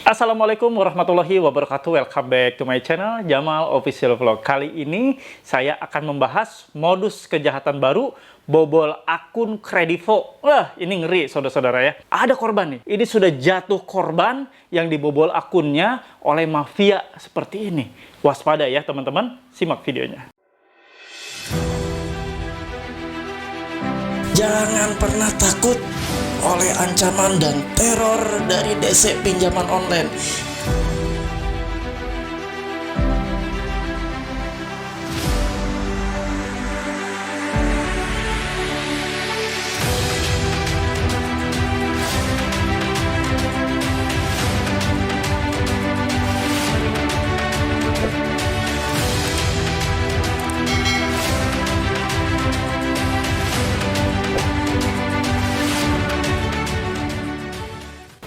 Assalamualaikum warahmatullahi wabarakatuh. Welcome back to my channel Jamal Official Vlog. Kali ini saya akan membahas modus kejahatan baru bobol akun Kredivo. Wah, ini ngeri saudara-saudara ya. Ada korban nih. Ini sudah jatuh korban yang dibobol akunnya oleh mafia seperti ini. Waspada ya teman-teman. Simak videonya. Jangan pernah takut oleh ancaman dan teror dari DC pinjaman online.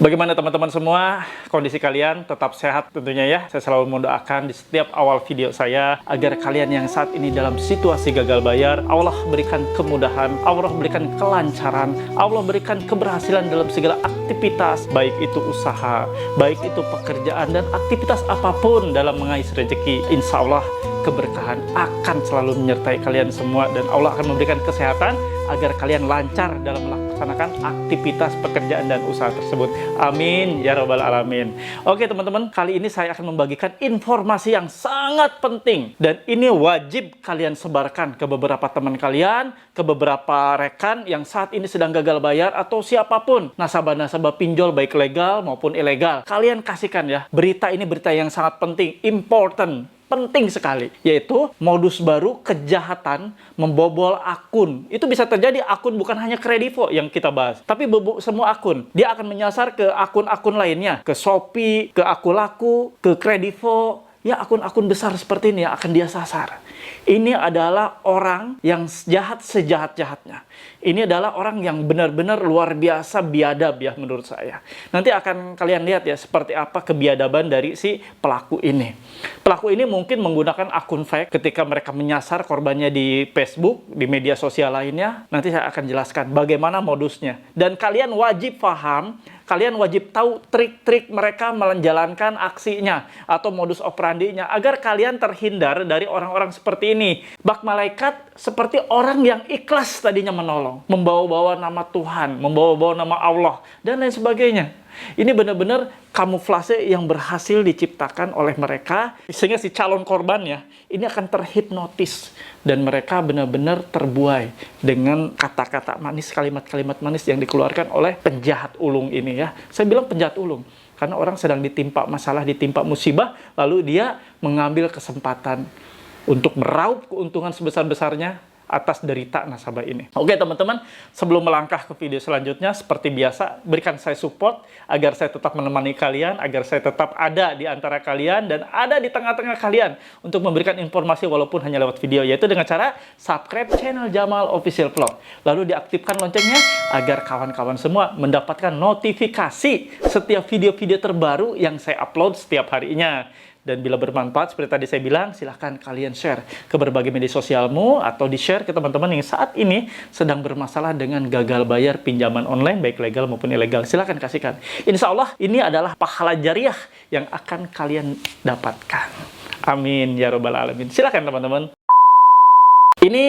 Bagaimana teman-teman semua, kondisi kalian tetap sehat tentunya ya. Saya selalu mendoakan di setiap awal video saya agar kalian yang saat ini dalam situasi gagal bayar, Allah berikan kemudahan, Allah berikan kelancaran, Allah berikan keberhasilan dalam segala aktivitas, baik itu usaha, baik itu pekerjaan dan aktivitas apapun dalam mengais rezeki. Insya Allah keberkahan akan selalu menyertai kalian semua dan Allah akan memberikan kesehatan agar kalian lancar dalam melaksanakan aktivitas pekerjaan dan usaha tersebut. Amin ya rabbal alamin. Oke teman-teman, kali ini saya akan membagikan informasi yang sangat penting dan ini wajib kalian sebarkan ke beberapa teman kalian, ke beberapa rekan yang saat ini sedang gagal bayar atau siapapun nasabah-nasabah pinjol baik legal maupun ilegal. Kalian kasihkan ya, berita ini berita yang sangat penting, important, penting sekali, yaitu modus baru kejahatan membobol akun. Itu bisa terjadi akun bukan hanya Kredivo yang kita bahas, tapi semua akun. Dia akan menyasar ke akun-akun lainnya, ke Shopee, ke Akulaku, ke Kredivo. Ya, akun-akun besar seperti ini akan dia sasar. Ini adalah orang yang jahat sejahat-jahatnya. Ini adalah orang yang benar-benar luar biasa biadab ya menurut saya. Nanti akan kalian lihat ya seperti apa kebiadaban dari si pelaku ini. Pelaku ini mungkin menggunakan akun fake ketika mereka menyasar korbannya di Facebook, di media sosial lainnya. Nanti saya akan jelaskan bagaimana modusnya. Dan kalian wajib paham, kalian wajib tahu trik-trik mereka menjalankan aksinya atau modus operandinya agar kalian terhindar dari orang-orang seperti ini. Bak malaikat seperti orang yang ikhlas tadinya menolong, membawa-bawa nama Tuhan, membawa-bawa nama Allah, dan lain sebagainya. Ini benar-benar kamuflase yang berhasil diciptakan oleh mereka sehingga si calon korbannya ini akan terhipnotis dan mereka benar-benar terbuai dengan kata-kata manis, kalimat-kalimat manis yang dikeluarkan oleh penjahat ulung ini ya. Saya bilang penjahat ulung karena orang sedang ditimpa masalah, ditimpa musibah, lalu dia mengambil kesempatan untuk meraup keuntungan sebesar-besarnya atas derita nasabah ini. Oke teman-teman, sebelum melangkah ke video selanjutnya, seperti biasa, berikan saya support agar saya tetap menemani kalian, agar saya tetap ada di antara kalian dan ada di tengah-tengah kalian untuk memberikan informasi walaupun hanya lewat video, yaitu dengan cara subscribe channel Jamal Official Vlog. Lalu diaktifkan loncengnya agar kawan-kawan semua mendapatkan notifikasi setiap video-video terbaru yang saya upload setiap harinya. Dan bila bermanfaat, seperti tadi saya bilang, silahkan kalian share ke berbagai media sosialmu atau di-share ke teman-teman yang saat ini sedang bermasalah dengan gagal bayar pinjaman online, baik legal maupun ilegal. Silahkan kasihkan. Insya Allah, ini adalah pahala jariah yang akan kalian dapatkan. Amin ya rabbal alamin. Silahkan teman-teman. Ini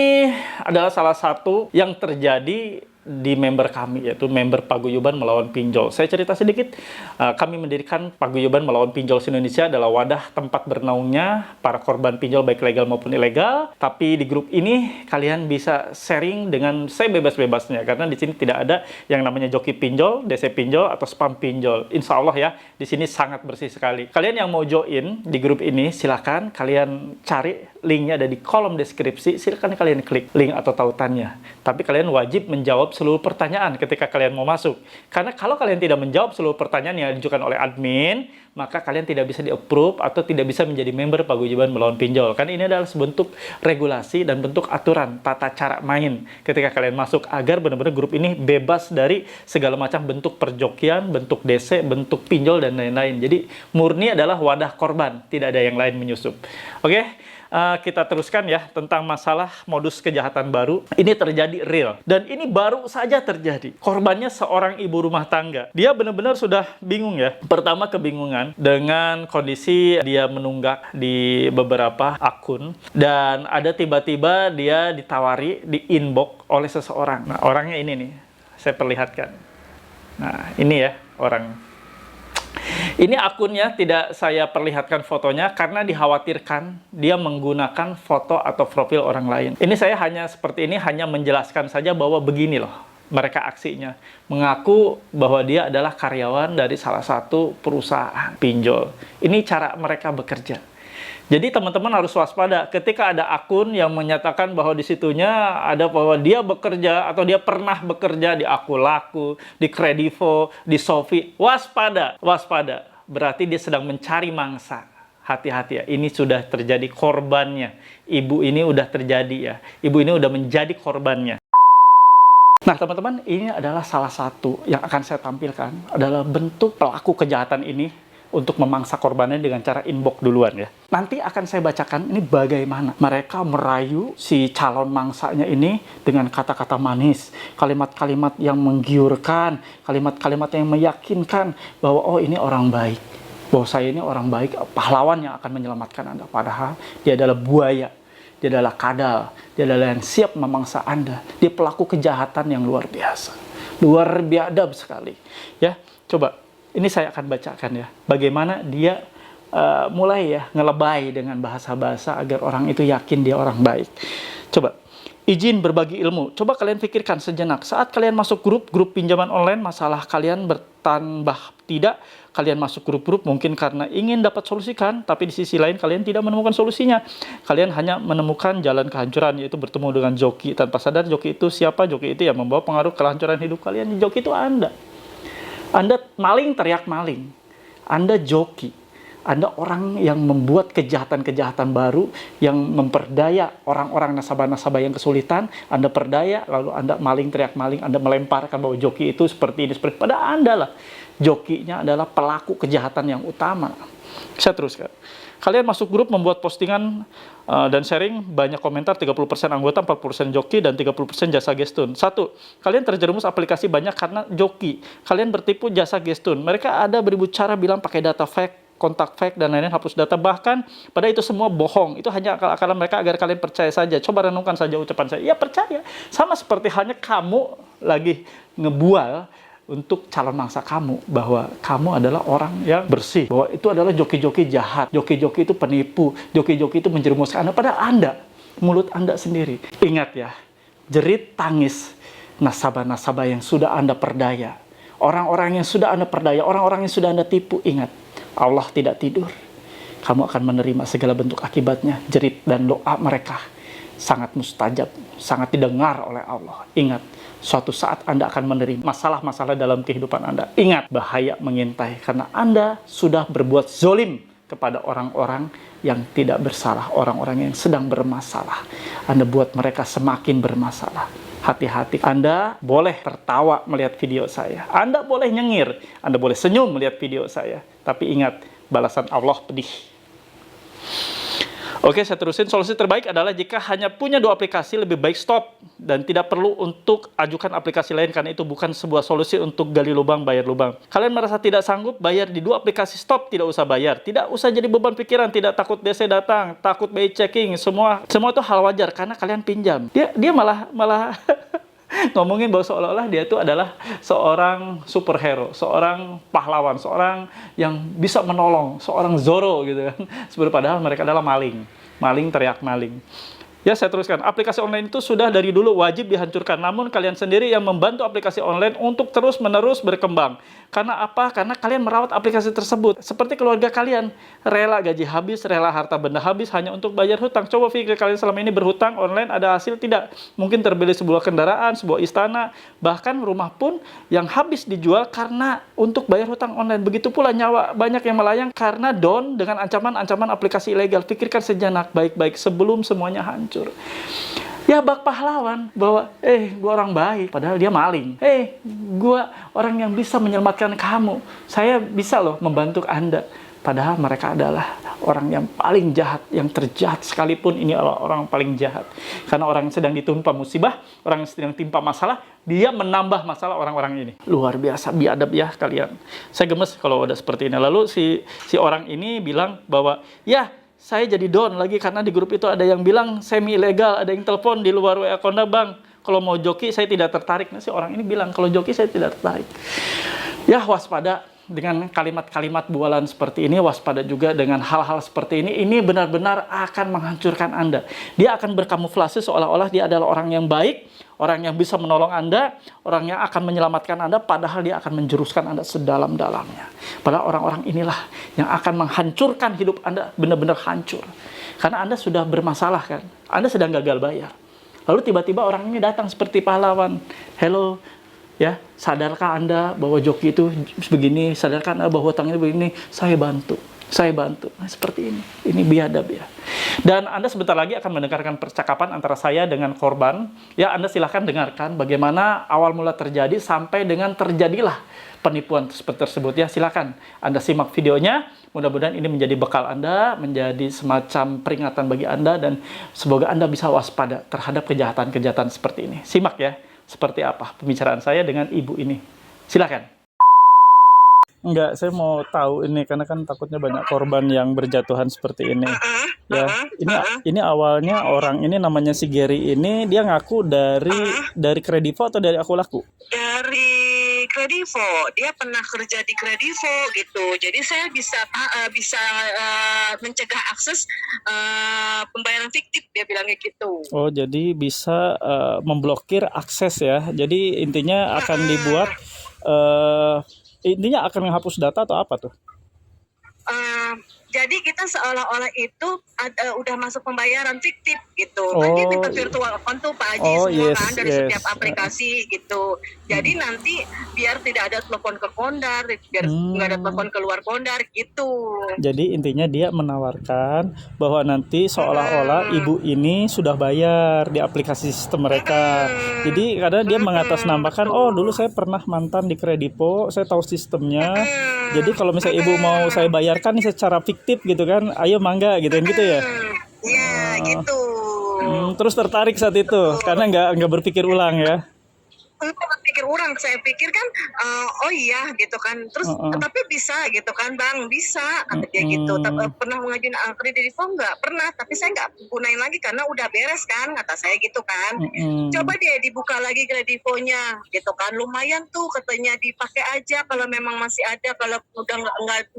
adalah salah satu yang terjadi di member kami, yaitu member Paguyuban Melawan Pinjol. Saya cerita sedikit, kami mendirikan Paguyuban Melawan Pinjol Indonesia adalah wadah tempat bernaungnya para korban pinjol baik legal maupun ilegal. Tapi di grup ini kalian bisa sharing dengan saya bebas-bebasnya, karena di sini tidak ada yang namanya joki pinjol, DC pinjol, atau spam pinjol. Insya Allah ya, di sini sangat bersih sekali. Kalian yang mau join di grup ini, silakan kalian cari linknya ada di kolom deskripsi, silakan kalian klik link atau tautannya. Tapi kalian wajib menjawab seluruh pertanyaan ketika kalian mau masuk. Karena kalau kalian tidak menjawab seluruh pertanyaan yang diajukan oleh admin, maka kalian tidak bisa di-approve atau tidak bisa menjadi member Paguyuban Melawan Pinjol. Karena ini adalah sebentuk regulasi dan bentuk aturan tata cara main ketika kalian masuk agar benar-benar grup ini bebas dari segala macam bentuk perjokian, bentuk DC, bentuk pinjol dan lain-lain. Jadi murni adalah wadah korban, tidak ada yang lain menyusup. Oke? kita teruskan ya tentang masalah modus kejahatan baru. Ini terjadi real. Dan ini baru saja terjadi. Korbannya seorang ibu rumah tangga. Dia benar-benar sudah bingung ya. Pertama kebingungan dengan kondisi dia menunggak di beberapa akun. Dan ada tiba-tiba dia ditawari, di inbox oleh seseorang. Nah, orangnya ini nih. Saya perlihatkan. Nah, ini ya orang. Ini akunnya tidak saya perlihatkan fotonya karena dikhawatirkan dia menggunakan foto atau profil orang lain. Ini saya hanya seperti ini, hanya menjelaskan saja bahwa begini loh mereka aksinya. Mengaku bahwa dia adalah karyawan dari salah satu perusahaan pinjol. Ini cara mereka bekerja. Jadi teman-teman harus waspada ketika ada akun yang menyatakan bahwa di situnya ada bahwa dia bekerja atau dia pernah bekerja di Aku Laku, di Kredivo, di Shopee. Waspada, waspada. Berarti dia sedang mencari mangsa. Hati-hati ya, ini sudah terjadi korbannya. Ibu ini udah terjadi ya. Ibu ini udah menjadi korbannya. Nah teman-teman, ini adalah salah satu yang akan saya tampilkan adalah bentuk pelaku kejahatan ini untuk memangsa korbannya dengan cara inbox duluan ya. Nanti akan saya bacakan ini bagaimana mereka merayu si calon mangsanya ini dengan kata-kata manis, kalimat-kalimat yang menggiurkan, kalimat-kalimat yang meyakinkan bahwa oh ini orang baik, bahwa saya ini orang baik, pahlawan yang akan menyelamatkan Anda. Padahal dia adalah buaya, dia adalah kadal, dia adalah yang siap memangsa Anda. Dia pelaku kejahatan yang luar biasa, luar biadab sekali. Ya, coba. Ini saya akan bacakan ya, bagaimana dia mulai ya ngelebay dengan bahasa-bahasa agar orang itu yakin dia orang baik. Coba, izin berbagi ilmu. Coba kalian pikirkan sejenak, saat kalian masuk grup pinjaman online, masalah kalian bertambah tidak, kalian masuk grup-grup mungkin karena ingin dapat solusikan, tapi di sisi lain kalian tidak menemukan solusinya. Kalian hanya menemukan jalan kehancuran, yaitu bertemu dengan joki. Tanpa sadar joki itu siapa? Joki itu yang membawa pengaruh kehancuran hidup kalian. Joki itu Anda. Anda maling teriak maling, Anda joki, Anda orang yang membuat kejahatan-kejahatan baru, yang memperdaya orang-orang nasabah-nasabah yang kesulitan, Anda perdaya, lalu Anda maling teriak maling, Anda melemparkan bahwa joki itu seperti ini, seperti pada Anda lah. Jokinya adalah pelaku kejahatan yang utama. Saya teruskan. Kalian masuk grup, membuat postingan dan sharing, banyak komentar, 30% anggota, 40% joki, dan 30% jasa gestun. 1. Kalian terjerumus aplikasi banyak karena joki. Kalian bertipu jasa gestun. Mereka ada beribu cara bilang pakai data fake, kontak fake, dan lain-lain, hapus data. Bahkan, pada itu semua bohong. Itu hanya akal-akalan mereka agar kalian percaya saja. Coba renungkan saja ucapan saya. Ya percaya. Sama seperti halnya kamu lagi ngebual untuk calon mangsa kamu, bahwa kamu adalah orang yang bersih, bahwa itu adalah joki-joki jahat, joki-joki itu penipu, joki-joki itu menjerumuskan Anda. Padahal Anda, mulut Anda sendiri. Ingat ya, jerit tangis nasabah-nasabah yang sudah Anda perdaya, orang-orang yang sudah Anda perdaya, orang-orang yang sudah Anda tipu. Ingat, Allah tidak tidur. Kamu akan menerima segala bentuk akibatnya. Jerit dan doa mereka sangat mustajab, sangat didengar oleh Allah. Ingat, suatu saat Anda akan menerima masalah-masalah dalam kehidupan Anda. Ingat, bahaya mengintai karena Anda sudah berbuat zolim kepada orang-orang yang tidak bersalah, orang-orang yang sedang bermasalah. Anda buat mereka semakin bermasalah. Hati-hati. Anda boleh tertawa melihat video saya, Anda boleh nyengir, Anda boleh senyum melihat video saya, tapi ingat, balasan Allah pedih. Oke, saya terusin. Solusi terbaik adalah jika hanya punya 2 aplikasi, lebih baik stop. Dan tidak perlu untuk ajukan aplikasi lain, karena itu bukan sebuah solusi untuk gali lubang, bayar lubang. Kalian merasa tidak sanggup bayar di 2 aplikasi, stop, tidak usah bayar. Tidak usah jadi beban pikiran, tidak takut DC datang, takut BI checking, semua itu hal wajar, karena kalian pinjam. Dia malah ngomongin bahwa seolah-olah dia itu adalah seorang superhero, seorang pahlawan, seorang yang bisa menolong, seorang Zoro gitu kan. Sebenarnya padahal mereka adalah maling teriak maling. Ya, saya teruskan. Aplikasi online itu sudah dari dulu wajib dihancurkan. Namun kalian sendiri yang membantu aplikasi online untuk terus-menerus berkembang. Karena apa? Karena kalian merawat aplikasi tersebut. Seperti keluarga kalian. Rela gaji habis, rela harta benda habis hanya untuk bayar hutang. Coba pikir kalian selama ini berhutang online, ada hasil tidak? Mungkin terbeli sebuah kendaraan, sebuah istana, bahkan rumah pun yang habis dijual karena untuk bayar hutang online. Begitu pula nyawa banyak yang melayang karena down dengan ancaman-ancaman aplikasi ilegal. Pikirkan sejenak baik-baik sebelum semuanya hancur. Ya, bak pahlawan bahwa gue orang baik, padahal dia maling. Gue orang yang bisa menyelamatkan kamu, saya bisa loh membantu Anda. Padahal mereka adalah orang yang paling jahat, yang terjahat sekalipun ini adalah orang paling jahat. Karena orang yang sedang ditimpa musibah, orang yang sedang timpa masalah, dia menambah masalah orang-orang ini. Luar biasa biadab ya kalian. Saya gemes kalau udah seperti ini. Lalu si orang ini bilang bahwa, ya saya jadi down lagi karena di grup itu ada yang bilang semi ilegal, ada yang telepon di luar WA Konda, bang, kalau mau joki saya tidak tertarik. Nah si orang ini bilang kalau joki saya tidak tertarik. Ya waspada dengan kalimat-kalimat bualan seperti ini, waspada juga dengan hal-hal seperti ini benar-benar akan menghancurkan Anda. Dia akan berkamuflase seolah-olah dia adalah orang yang baik, orang yang bisa menolong Anda, orang yang akan menyelamatkan Anda, padahal dia akan menjuruskan Anda sedalam-dalamnya. Padahal orang-orang inilah yang akan menghancurkan hidup Anda, benar-benar hancur. Karena Anda sudah bermasalah kan, Anda sedang gagal bayar. Lalu tiba-tiba orang ini datang seperti pahlawan. Hello, ya, sadarkah Anda bahwa joki itu begini, sadarkah Anda bahwa hutang itu begini, saya bantu. Nah, seperti ini biadab ya. Dan Anda sebentar lagi akan mendengarkan percakapan antara saya dengan korban. Ya, Anda silahkan dengarkan bagaimana awal mula terjadi sampai dengan terjadilah penipuan seperti tersebut ya. Silakan Anda simak videonya. Mudah-mudahan ini menjadi bekal Anda, menjadi semacam peringatan bagi Anda, dan semoga Anda bisa waspada terhadap kejahatan-kejahatan seperti ini. Simak ya. Seperti apa pembicaraan saya dengan ibu ini. Silakan. Enggak, saya mau tahu ini karena kan takutnya banyak korban yang berjatuhan seperti ini. Ya, ini awalnya orang ini namanya si Gary ini dia ngaku dari Kredivo atau dari Aku Laku? Dari Kredivo, dia pernah kerja di Kredivo gitu. Jadi saya bisa mencegah akses pembayaran fiktif, dia bilangnya gitu. Oh, jadi bisa memblokir akses ya. Jadi intinya akan dibuat intinya akan menghapus data atau apa tuh? Jadi kita seolah-olah itu udah masuk pembayaran fiktif gitu. Kan dia minta virtual account tuh Pak Haji semua kan dari setiap aplikasi gitu. Jadi nanti biar tidak ada telepon ke Kondar, biar nggak ada telepon keluar Kondar gitu. Jadi intinya dia menawarkan bahwa nanti seolah-olah ibu ini sudah bayar di aplikasi sistem mereka. Jadi karena dia mengatasnamakan, oh dulu saya pernah mantan di Kredivo, saya tahu sistemnya. Jadi kalau misalnya ibu mau saya bayarkan secara fiktif gitu kan, ayo mangga gitu ya. Iya gitu. Terus tertarik saat itu karena nggak berpikir ulang ya. Pikir orang, saya pikir kan oh iya gitu kan, terus tapi bisa gitu kan bang, bisa kata dia gitu. Pernah mengajuin Kredivo nggak pernah, tapi saya nggak gunain lagi karena udah beres kan, kata saya gitu kan. Coba deh dibuka lagi Kredivonya gitu kan, lumayan tuh katanya, dipakai aja kalau memang masih ada, kalau udah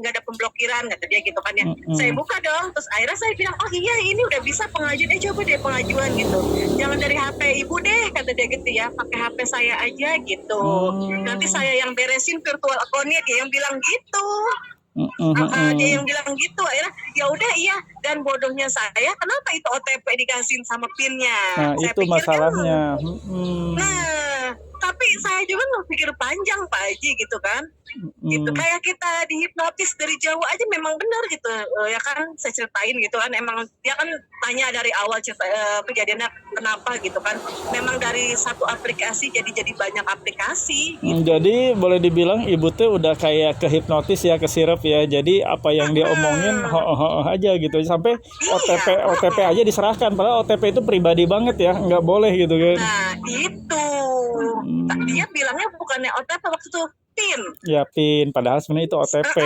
nggak ada pemblokiran kata dia gitu kan ya. Saya buka dong, terus akhirnya saya bilang oh iya ini udah bisa pengajuan, coba deh pengajuan gitu, jangan dari HP ibu deh kata dia gitu ya, pakai HP saya aja gitu. Nanti saya yang beresin virtual account-nya, dia yang bilang gitu. Dia yang bilang gitu. Akhirnya ya udah iya, dan bodohnya saya kenapa itu OTP dikasihin sama PIN-nya. Nah, saya itu masalahnya. Nah, tapi saya juga nggak pikir panjang Pak Haji gitu kan. Gitu kayak kita dihipnotis dari jauh aja, memang benar gitu ya kan, saya ceritain gitu kan, emang dia kan tanya dari awal cerita kejadiannya kenapa gitu kan, memang dari satu aplikasi jadi banyak aplikasi gitu. Jadi boleh dibilang ibu tuh udah kayak kehipnotis ya, kesirep ya, jadi apa yang dia omongin ho aja gitu, sampai OTP aja diserahkan, padahal OTP itu pribadi banget ya, nggak boleh gitu kan. Nah itu dia bilangnya bukannya OTP waktu itu PIN. Ya PIN, padahal sebenarnya itu OTP.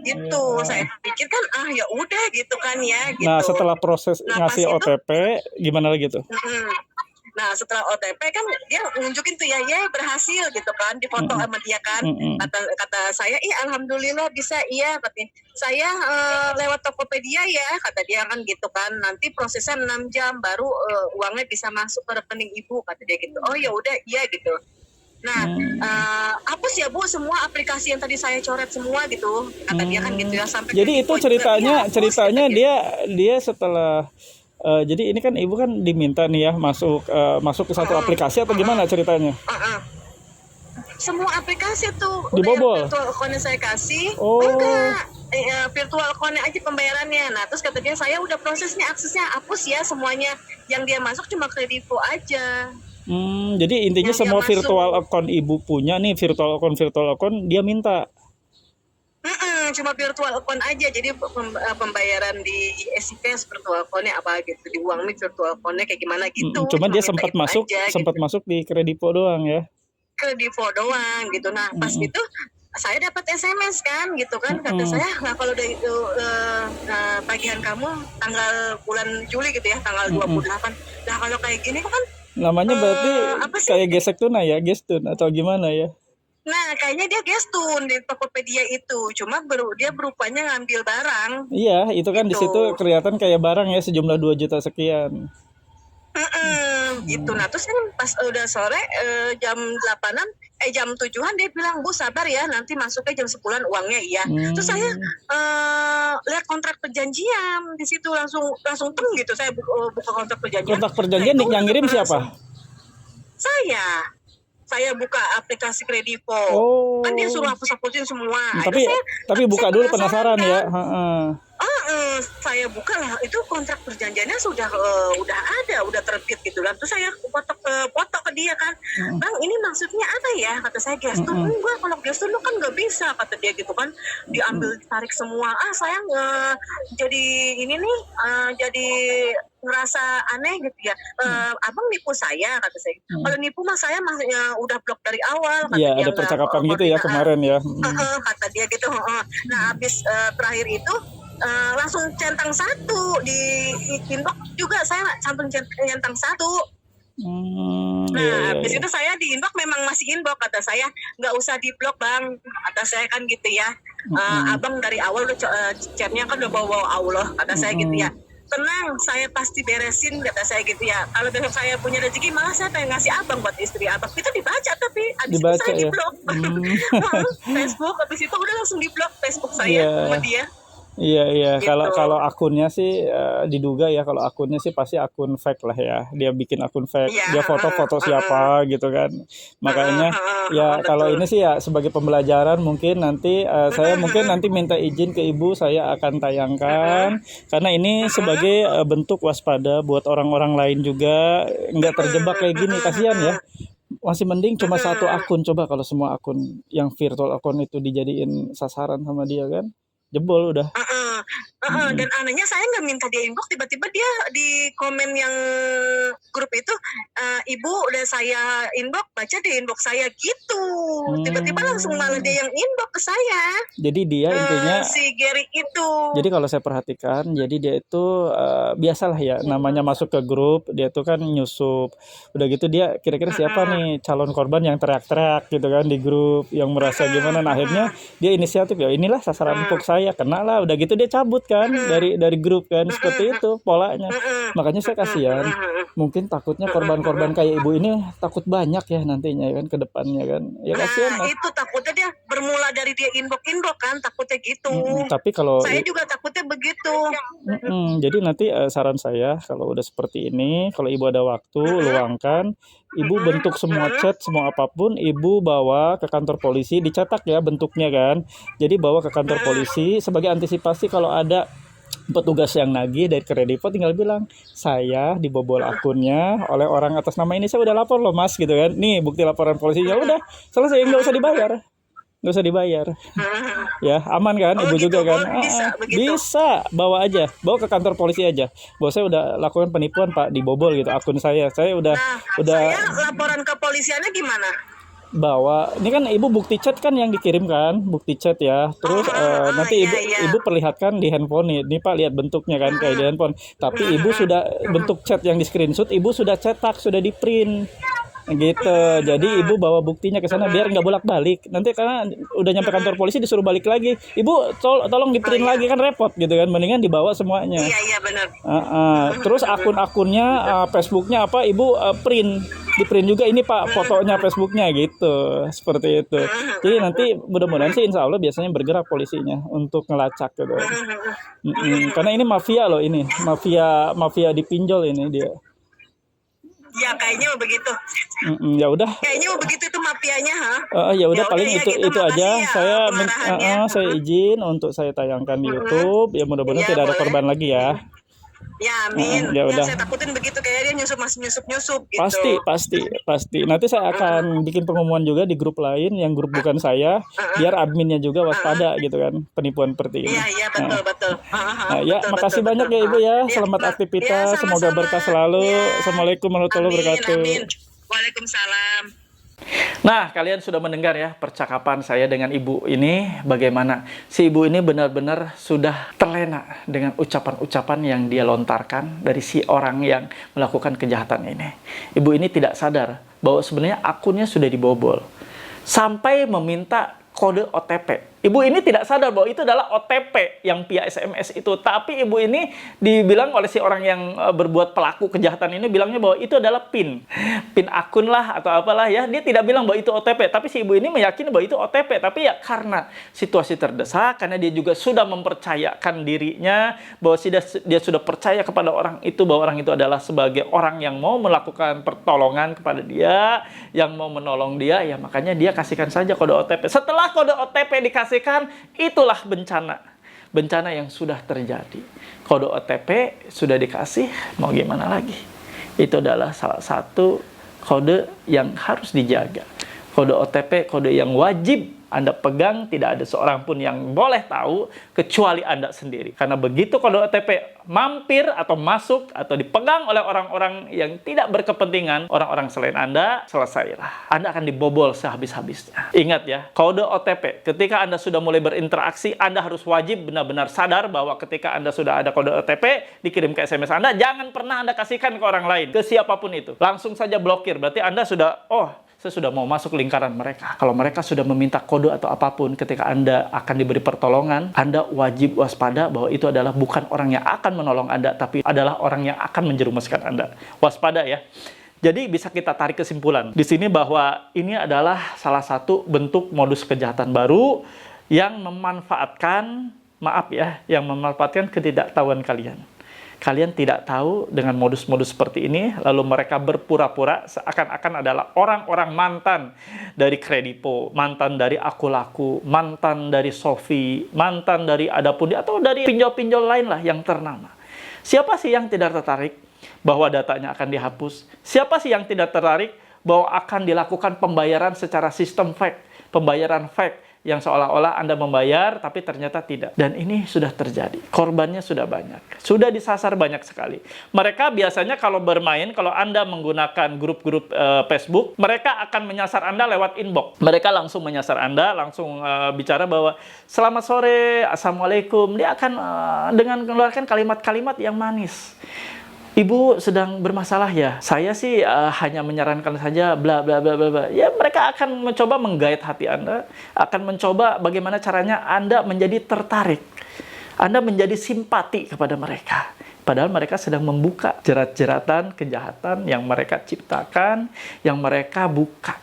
Gitu. Saya pikir kan ya udah gitu kan ya gitu. Nah, setelah proses ngasih OTP gimana lagi tuh? Nah, setelah OTP kan dia nunjukin tuh ya berhasil gitu kan, difoto sama dia kan. Kata saya, alhamdulillah bisa, iya katanya. Saya lewat Tokopedia ya, kata dia kan gitu kan. Nanti prosesnya 6 jam baru uangnya bisa masuk ke rekening ibu, kata dia gitu. Oh ya udah, iya gitu. Nah, hapus ya Bu semua aplikasi yang tadi saya coret semua gitu, kata dia kan gitu ya. Sampai jadi itu ceritanya dia setelah jadi ini kan ibu kan diminta nih ya masuk ke satu aplikasi atau gimana ceritanya? Semua aplikasi tuh dibobol. Virtual account saya kasih, enggak virtual account aja pembayarannya. Nah terus kata dia, saya udah prosesnya aksesnya hapus ya semuanya, yang dia masuk cuma Kredivo aja. Jadi intinya yang semua virtual account ibu punya nih, virtual account dia minta. Cuma virtual account aja, jadi pembayaran di SIPS virtual account-nya apa gitu, di Uangmi virtual account-nya kayak gimana gitu. Cuma dia minta sempat itu masuk, aja, sempat gitu. masuk di Kredivo doang ya. Kredivo doang gitu. Nah pas itu saya dapat SMS kan gitu kan, kata saya, nah kalau udah itu tagihan kamu tanggal bulan Juli gitu ya, tanggal 28. Nah kalau kayak gini kan Namanya berarti apa sih? kayak gesek tunai ya, gestun atau gimana ya? Nah, kayaknya dia gestun di Tokopedia itu. Cuma dia berupanya ngambil barang. Iya, itu kan di Gitu. situ kelihatan kayak barang ya sejumlah 2 juta sekian. Gitu. Nah, terus kan pas udah sore jam 8-an, jam 7-an dia bilang, "Bu, sabar ya, nanti masuknya jam 10-an uangnya." Iya. Terus saya lihat kontrak perjanjian di situ langsung teng gitu. Saya buka kontrak perjanjian. Kontrak perjanjian Nah, itu yang ngirim siapa? Saya buka aplikasi Kredivo. Oh. Kan dia suruh hapus-hapusin semua. Tapi buka dulu penasaran kan? ya. Saya buka lah, itu kontrak perjanjiannya sudah udah ada, udah terbit gitu kan. Terus saya foto ke dia kan, "Bang, ini maksudnya apa ya?" Kata saya, "Gestun." "Enggak, kalau gestun lu kan nggak bisa," kata dia gitu kan. Diambil, ditarik semua. Saya jadi ini nih, jadi ngerasa aneh gitu ya. "Abang nipu saya," kata saya. "Kalau nipu mah saya udah blok dari awal," kata Iya, dia. ada percakapan gitu ya kemarin ya. Kata dia gitu. Nah, habis terakhir itu langsung centang 1 di inbox juga, saya langsung centang 1. Nah, habis itu saya di inbox, memang masih inbox, kata saya, "Nggak usah di blok Bang," kata saya kan gitu ya. "Abang dari awal udah chatnya kan udah bawa Allah," kata saya gitu ya. "Tenang, saya pasti beresin," kata saya gitu ya. "Kalau besok saya punya rezeki, malah saya pengen ngasih abang buat istri abang." Itu dibaca, tapi habis itu saya ya. di-blok. Facebook, habis itu udah langsung di-blok Facebook saya sama dia. Iya. Gitu. Kalau akunnya sih diduga ya, kalau akunnya sih pasti akun fake lah ya. Dia bikin akun fake, Iya, dia foto-foto siapa gitu kan. Makanya ya kalau ini sih ya sebagai pembelajaran mungkin nanti saya mungkin nanti minta izin ke ibu, saya akan tayangkan karena ini sebagai bentuk waspada buat orang-orang lain juga, nggak terjebak kayak gini, kasihan ya. Masih mending cuma satu akun, coba kalau semua akun yang virtual akun itu dijadiin sasaran sama dia kan, jebol udah. Dan anehnya saya nggak minta dia inbox, tiba-tiba dia di komen yang grup itu, "Ibu udah saya inbox, baca di inbox saya," gitu. Tiba-tiba langsung malah dia yang inbox ke saya. Jadi dia intinya Si Gary itu. jadi kalau saya perhatikan, jadi dia itu biasalah ya, namanya masuk ke grup, dia tuh kan nyusup. Udah gitu dia kira-kira siapa nih calon korban yang teriak-teriak gitu kan di grup, yang merasa gimana. Nah, akhirnya dia inisiatif, ya inilah sasaran empuk saya, kena lah. Udah gitu dia cabut kan dari grup kan, seperti itu polanya. Makanya saya kasihan. Mungkin takutnya korban-korban kayak ibu ini takut banyak ya nantinya kan ke depannya kan. Ya kasihan lah. Itu takutnya dia bermula dari dia inbox kan, takutnya gitu. Tapi kalau Saya juga takutnya begitu. jadi nanti saran saya kalau udah seperti ini, kalau ibu ada waktu luangkan, ibu bentuk semua chat, semua apapun, ibu bawa ke kantor polisi, dicetak ya bentuknya kan. Jadi bawa ke kantor polisi sebagai antisipasi kalau ada petugas yang nagih dari Kredivo, tinggal bilang, "Saya dibobol akunnya oleh orang atas nama ini, saya udah lapor loh Mas," gitu kan. "Nih bukti laporan polisi." Ya udah, selesai, nggak usah dibayar. Ya, aman kan? Ibu gitu. juga kan? Bisa begitu. Bisa, bawa aja. Bawa ke kantor polisi aja. Bahwa saya udah lakukan penipuan, Pak, dibobol gitu akun saya. Saya udah Saya laporan ke polisiannya gimana? bawa. Ini kan ibu bukti chat kan yang dikirim kan, bukti chat ya. Terus nanti ibu perlihatkan di handphone nih. Nih Pak, lihat bentuknya kan kayak di handphone. Tapi ibu sudah bentuk chat yang di screenshot, ibu sudah cetak, sudah di print. Gitu. Jadi ibu bawa buktinya ke sana biar nggak bolak-balik. Nanti karena udah nyampe kantor polisi disuruh balik lagi. Ibu tolong di print lagi, kan repot gitu kan. Mendingan dibawa semuanya. Iya benar. Terus akun-akunnya, Facebooknya apa, ibu di print juga, ini Pak fotonya Facebooknya gitu, seperti itu. Jadi nanti mudah-mudahan sih insya Allah biasanya bergerak polisinya untuk ngelacak gitu. Karena ini mafia loh, ini mafia dipinjol ini dia. Ya kayaknya begitu. Ya udah. Kayaknya begitu itu mafianya, Ya udah paling ya, itu gitu, aja. Makasih ya Saya izin untuk saya tayangkan di YouTube. Ya mudah-mudahan tidak ada korban lagi ya. Ya, amin. Ya Yang udah. saya takutin begitu, kayak dia masih nyusup gitu. Pasti. Nanti saya akan bikin pengumuman juga di grup lain yang grup bukan saya, biar adminnya juga waspada gitu kan, penipuan seperti ini. Iya, Nah, betul. ya, makasih banyak ya Ibu ya. Selamat aktivitas, semoga berkah selalu. Assalamualaikum warahmatullahi wabarakatuh. Amin. Waalaikumsalam. Nah, kalian sudah mendengar ya percakapan saya dengan ibu ini, bagaimana si ibu ini benar-benar sudah terlena dengan ucapan-ucapan yang dia lontarkan dari si orang yang melakukan kejahatan ini. Ibu ini tidak sadar bahwa sebenarnya akunnya sudah dibobol. Sampai meminta kode OTP. Ibu ini tidak sadar bahwa itu adalah OTP yang via SMS itu. Tapi ibu ini dibilang oleh si orang yang berbuat pelaku kejahatan ini, bilangnya bahwa itu adalah PIN. PIN akun lah atau apalah ya. Dia tidak bilang bahwa itu OTP. Tapi si ibu ini meyakini bahwa itu OTP. Tapi ya karena situasi terdesak, karena dia juga sudah mempercayakan dirinya, bahwa dia sudah percaya kepada orang itu, bahwa orang itu adalah sebagai orang yang mau melakukan pertolongan kepada dia, yang mau menolong dia, ya makanya dia kasihkan saja kode OTP. Setelah kode OTP dikasih, itulah bencana yang sudah terjadi. Kode OTP sudah dikasih, mau gimana lagi? Itu adalah salah satu kode yang harus dijaga. Kode OTP, kode yang wajib Anda pegang, tidak ada seorang pun yang boleh tahu kecuali Anda sendiri. Karena begitu kode OTP mampir atau masuk atau dipegang oleh orang-orang yang tidak berkepentingan, orang-orang selain Anda, selesailah. Anda akan dibobol sehabis-habisnya. Ingat ya, kode OTP, ketika Anda sudah mulai berinteraksi, Anda harus wajib benar-benar sadar bahwa ketika Anda sudah ada kode OTP, dikirim ke SMS Anda, jangan pernah Anda kasihkan ke orang lain, ke siapapun itu. Langsung saja blokir, berarti Anda sudah, saya sudah mau masuk lingkaran mereka. Kalau mereka sudah meminta kode atau apapun ketika Anda akan diberi pertolongan, Anda wajib waspada bahwa itu adalah bukan orang yang akan menolong Anda, tapi adalah orang yang akan menjerumuskan Anda. Waspada ya. Jadi bisa kita tarik kesimpulan di sini bahwa ini adalah salah satu bentuk modus kejahatan baru yang memanfaatkan, yang memanfaatkan ketidaktahuan kalian. Kalian tidak tahu dengan modus-modus seperti ini, lalu mereka berpura-pura seakan-akan adalah orang-orang mantan dari Kredipo, mantan dari Aku Laku, mantan dari Sofi, mantan dari Adapundi, atau dari pinjol-pinjol lain lah yang ternama. Siapa sih yang tidak tertarik bahwa datanya akan dihapus? Siapa sih yang tidak tertarik bahwa akan dilakukan pembayaran secara sistem fake, pembayaran fake, yang seolah-olah Anda membayar, tapi ternyata tidak. Dan ini sudah terjadi. Korbannya sudah banyak. Sudah disasar banyak sekali. Mereka biasanya kalau bermain, kalau Anda menggunakan grup-grup Facebook, mereka akan menyasar Anda lewat inbox. Mereka langsung menyasar Anda, langsung bicara bahwa, "Selamat sore, Assalamualaikum." Dia akan dengan mengeluarkan kalimat-kalimat yang manis. "Ibu sedang bermasalah ya? Saya sih hanya menyarankan saja bla bla bla bla bla." Ya, mereka akan mencoba menggait hati Anda, akan mencoba bagaimana caranya Anda menjadi tertarik. Anda menjadi simpati kepada mereka. Padahal mereka sedang membuka jerat-jeratan kejahatan yang mereka ciptakan, yang mereka buka.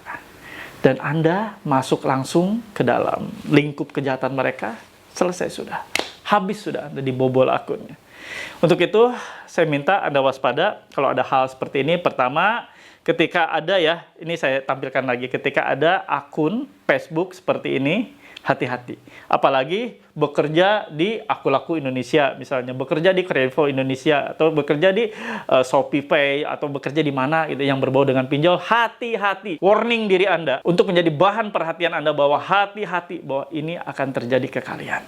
Dan Anda masuk langsung ke dalam lingkup kejahatan mereka, selesai sudah. Habis sudah Anda dibobol akunnya. Untuk itu, saya minta Anda waspada kalau ada hal seperti ini. Pertama, ketika ada ini saya tampilkan lagi, ketika ada akun Facebook seperti ini, hati-hati. Apalagi bekerja di Aku Laku Indonesia, misalnya bekerja di Kredivo Indonesia, atau bekerja di ShopeePay, atau bekerja di mana gitu yang berbau dengan pinjol, hati-hati. Warning diri Anda untuk menjadi bahan perhatian Anda bahwa hati-hati bahwa ini akan terjadi ke kalian.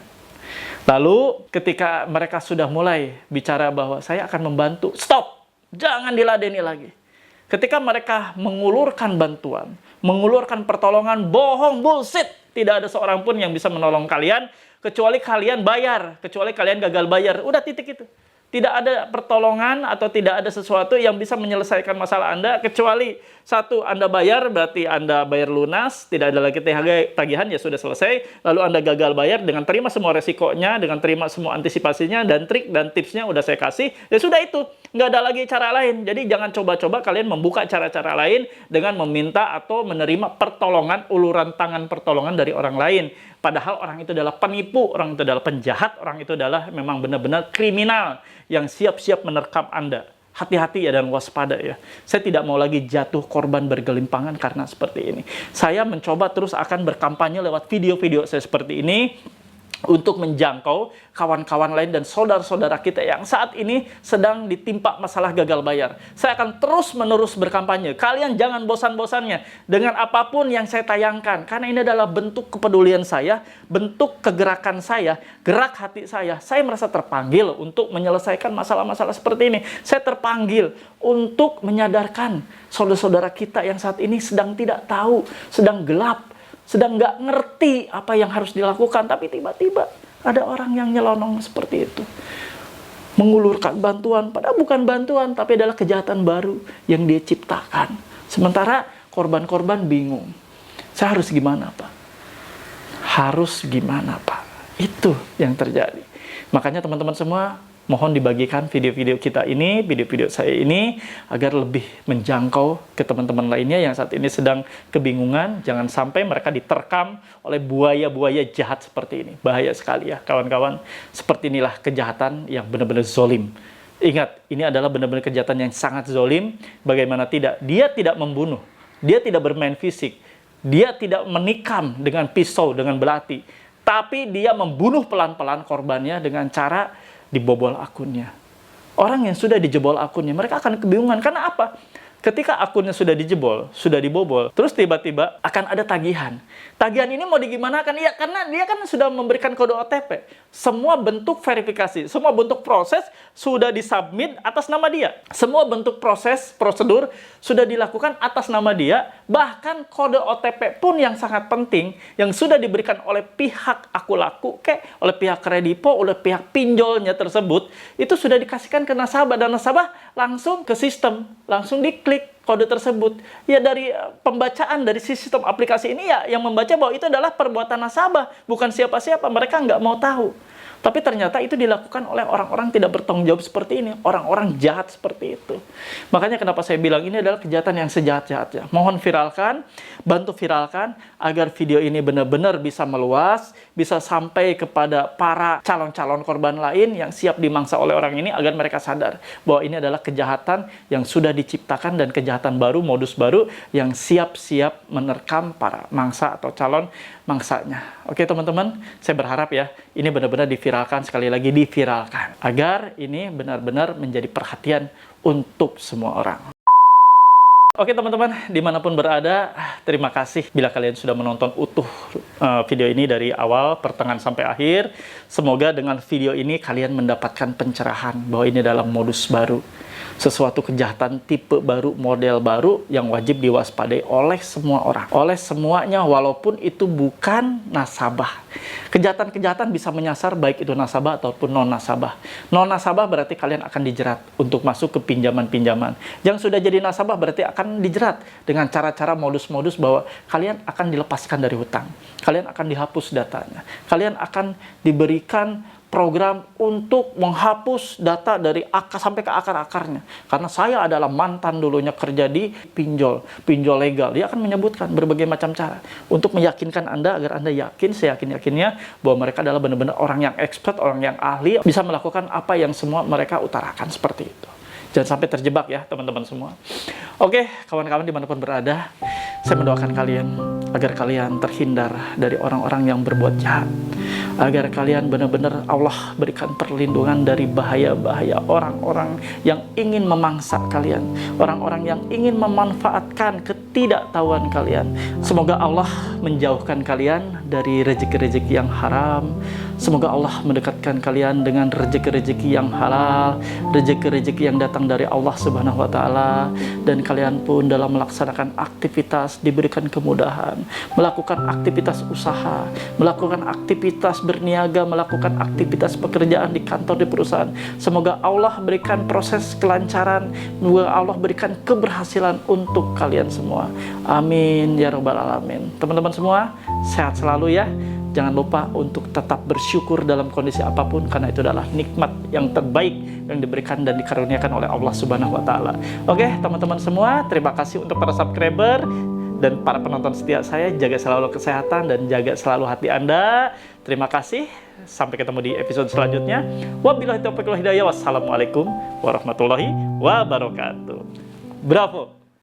Lalu ketika mereka sudah mulai bicara bahwa saya akan membantu, stop! Jangan diladeni lagi. Ketika mereka mengulurkan bantuan, mengulurkan pertolongan, bohong, bullshit. Tidak ada seorang pun yang bisa menolong kalian, kecuali kalian bayar, kecuali kalian gagal bayar. Udah titik itu. Tidak ada pertolongan atau tidak ada sesuatu yang bisa menyelesaikan masalah Anda, kecuali satu, Anda bayar, berarti Anda bayar lunas, tidak ada lagi tagihan, ya sudah selesai. Lalu Anda gagal bayar dengan terima semua resikonya, dengan terima semua antisipasinya, dan trik dan tipsnya udah saya kasih, ya sudah itu. Nggak ada lagi cara lain. Jadi jangan coba-coba kalian membuka cara-cara lain dengan meminta atau menerima pertolongan, uluran tangan pertolongan dari orang lain. Padahal orang itu adalah penipu, orang itu adalah penjahat, orang itu adalah memang benar-benar kriminal yang siap-siap menerkam Anda. Hati-hati ya dan waspada ya. Saya tidak mau lagi jatuh korban bergelimpangan karena seperti ini. Saya mencoba terus akan berkampanye lewat video-video saya seperti ini, untuk menjangkau kawan-kawan lain dan saudara-saudara kita yang saat ini sedang ditimpa masalah gagal bayar. Saya akan terus-menerus berkampanye. Kalian jangan bosan-bosannya dengan apapun yang saya tayangkan, karena ini adalah bentuk kepedulian saya, bentuk kegerakan saya, gerak hati saya. Saya merasa terpanggil untuk menyelesaikan masalah-masalah seperti ini. Saya terpanggil untuk menyadarkan saudara-saudara kita yang saat ini sedang tidak tahu, sedang gelap, sedang nggak ngerti apa yang harus dilakukan, tapi tiba-tiba ada orang yang nyelonong seperti itu. Mengulurkan bantuan, padahal bukan bantuan, tapi adalah kejahatan baru yang dia ciptakan. Sementara korban-korban bingung. Saya harus gimana, Pak? Harus gimana, Pak? Itu yang terjadi. Makanya teman-teman semua, mohon dibagikan video-video kita ini, video-video saya ini, agar lebih menjangkau ke teman-teman lainnya yang saat ini sedang kebingungan. Jangan sampai mereka diterkam oleh buaya-buaya jahat seperti ini. Bahaya sekali ya, kawan-kawan. Seperti inilah kejahatan yang benar-benar zolim. Ingat, ini adalah benar-benar kejahatan yang sangat zolim. Bagaimana tidak? Dia tidak membunuh. Dia tidak bermain fisik. Dia tidak menikam dengan pisau, dengan belati. Tapi dia membunuh pelan-pelan korbannya dengan cara dibobol akunnya. Orang yang sudah dijebol akunnya, mereka akan kebingungan. Karena apa? Ketika akunnya sudah dijebol, sudah dibobol, terus tiba-tiba akan ada tagihan. Tagihan ini mau digimanakan? Ya, karena dia kan sudah memberikan kode OTP. Semua bentuk verifikasi, semua bentuk proses sudah disubmit atas nama dia. Semua bentuk proses, prosedur sudah dilakukan atas nama dia. Bahkan kode OTP pun yang sangat penting, yang sudah diberikan oleh pihak aku laku, oleh pihak kredipo, oleh pihak pinjolnya tersebut, itu sudah dikasihkan ke nasabah. Dan nasabah langsung ke sistem, langsung diklik kode tersebut. Ya, dari pembacaan dari sistem aplikasi ini, ya yang membaca bahwa itu adalah perbuatan nasabah, bukan siapa-siapa. Mereka nggak mau tahu. Tapi ternyata itu dilakukan oleh orang-orang tidak bertanggung jawab seperti ini. Orang-orang jahat seperti itu. Makanya kenapa saya bilang ini adalah kejahatan yang sejahat-jahatnya. Mohon viralkan, bantu viralkan, agar video ini benar-benar bisa meluas, bisa sampai kepada para calon-calon korban lain yang siap dimangsa oleh orang ini, agar mereka sadar bahwa ini adalah kejahatan yang sudah diciptakan dan kejahatan baru, modus baru yang siap-siap menerkam para mangsa atau calon mangsanya. Oke teman-teman, saya berharap ya, ini benar-benar diviralkan, sekali lagi diviralkan, agar ini benar-benar menjadi perhatian untuk semua orang. Oke teman-teman, dimanapun berada, terima kasih bila kalian sudah menonton utuh video ini dari awal, pertengahan sampai akhir. Semoga dengan video ini kalian mendapatkan pencerahan bahwa ini adalah modus baru. Sesuatu kejahatan tipe baru, model baru yang wajib diwaspadai oleh semua orang. Oleh semuanya, walaupun itu bukan nasabah. Kejahatan-kejahatan bisa menyasar baik itu nasabah ataupun non-nasabah. Non-nasabah berarti kalian akan dijerat untuk masuk ke pinjaman-pinjaman. Yang sudah jadi nasabah berarti akan dijerat dengan cara-cara modus-modus bahwa kalian akan dilepaskan dari hutang. Kalian akan dihapus datanya. Kalian akan diberikan program untuk menghapus data dari sampai ke akar-akarnya. Karena saya adalah mantan dulunya kerja di pinjol legal. Dia akan menyebutkan berbagai macam cara untuk meyakinkan Anda agar Anda yakin, seyakin-yakinnya bahwa mereka adalah benar-benar orang yang expert, orang yang ahli, bisa melakukan apa yang semua mereka utarakan seperti itu. Jangan sampai terjebak ya teman-teman semua. Oke, kawan-kawan dimanapun berada, saya mendoakan kalian agar kalian terhindar dari orang-orang yang berbuat jahat. Agar kalian benar-benar Allah berikan perlindungan dari bahaya-bahaya orang-orang yang ingin memangsa kalian. Orang-orang yang ingin memanfaatkan ketidaktahuan kalian. Semoga Allah menjauhkan kalian dari rezeki-rezeki yang haram. Semoga Allah mendekatkan kalian dengan rezeki-rezeki yang halal, rezeki-rezeki yang datang dari Allah Subhanahu wa Ta'ala, dan kalian pun dalam melaksanakan aktivitas diberikan kemudahan, melakukan aktivitas usaha, melakukan aktivitas berniaga, melakukan aktivitas pekerjaan di kantor, di perusahaan. Semoga Allah berikan proses kelancaran, semoga Allah berikan keberhasilan untuk kalian semua. Amin ya rabbal alamin. Teman-teman semua, sehat selalu ya. Jangan lupa untuk tetap bersyukur dalam kondisi apapun, karena itu adalah nikmat yang terbaik yang diberikan dan dikaruniakan oleh Allah Subhanahu wa Ta'ala. Oke, teman-teman semua, terima kasih untuk para subscriber dan para penonton setia saya. Jaga selalu kesehatan dan jaga selalu hati Anda. Terima kasih. Sampai ketemu di episode selanjutnya. Wabillahi taufiq wal hidayah. Wassalamualaikum warahmatullahi wabarakatuh. Bravo.